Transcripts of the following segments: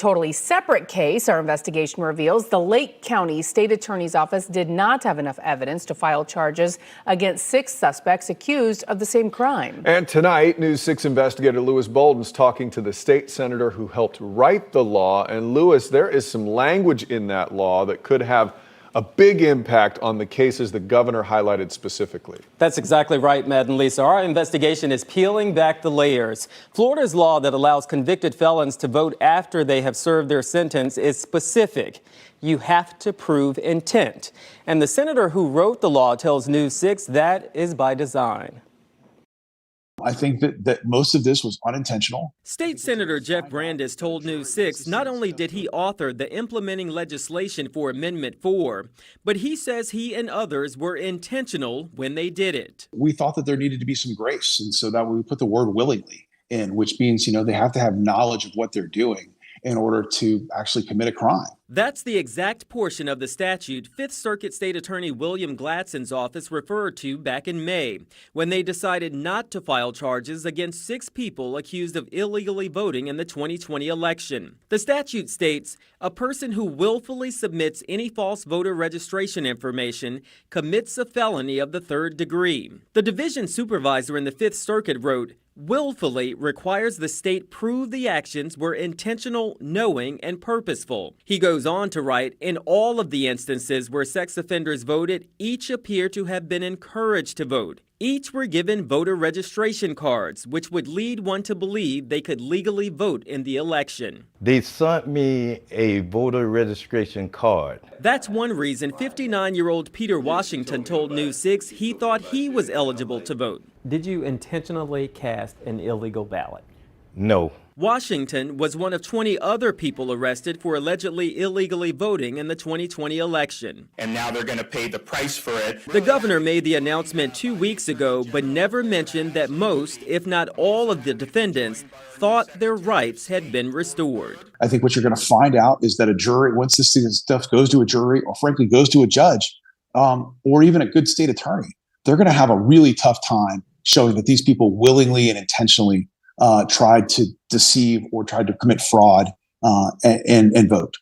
Totally separate case, our investigation reveals the Lake County State Attorney's Office did not have enough evidence to file charges against 6 suspects accused of the same crime. And tonight, News 6 investigator Lewis Bolden's talking to the state senator who helped write the law. And Lewis, there is some language in that law that could have a big impact on the cases the governor highlighted specifically. That's exactly right, Matt and Lisa. Our investigation is peeling back the layers. Florida's law that allows convicted felons to vote after they have served their sentence is specific. You have to prove intent. And the senator who wrote the law tells News 6 that is by design. I think that most of this was unintentional. State Senator Jeff Brandes told News 6 not only did he author the implementing legislation for Amendment 4, but he says he and others were intentional when they did it. We thought that there needed to be some grace, and so that we put the word willingly in, which means, they have to have knowledge of what they're doing in order to actually commit a crime. That's the exact portion of the statute Fifth Circuit State Attorney William Gladson's office referred to back in May, when they decided not to file charges against 6 people accused of illegally voting in the 2020 election. The statute states, a person who willfully submits any false voter registration information commits a felony of the 3rd degree. The division supervisor in the Fifth Circuit wrote, willfully requires the state prove the actions were intentional, knowing, and purposeful. He goes on to write, in all of the instances where sex offenders voted, each appear to have been encouraged to vote. Each were given voter registration cards, which would lead one to believe they could legally vote in the election. They sent me a voter registration card. That's one reason 59-year-old Peter Washington told News 6 he thought he was eligible to vote. Did you intentionally cast an illegal ballot? No. Washington was one of 20 other people arrested for allegedly illegally voting in the 2020 election. And now they're going to pay the price for it. The governor made the announcement 2 weeks ago, but never mentioned that most, if not all of the defendants, thought their rights had been restored. I think what you're going to find out is that a jury, once this stuff goes to a jury or frankly goes to a judge or even a good state attorney, they're going to have a really tough time showing that these people willingly and intentionally tried to deceive or tried to commit fraud and vote.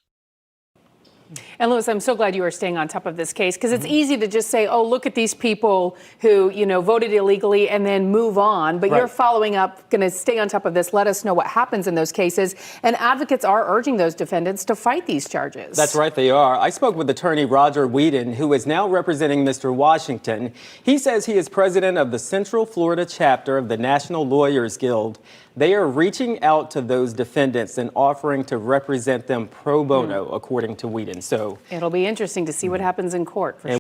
And Lewis, I'm so glad you are staying on top of this case, because it's easy to just say, oh, look at these people who, voted illegally and then move on. But you're following up, going to stay on top of this. Let us know what happens in those cases. And advocates are urging those defendants to fight these charges. That's right, they are. I spoke with attorney Roger Whedon, who is now representing Mr. Washington. He says he is president of the Central Florida chapter of the National Lawyers Guild. They are reaching out to those defendants and offering to represent them pro bono, according to Whedon. So it'll be interesting to see what happens in court. For sure.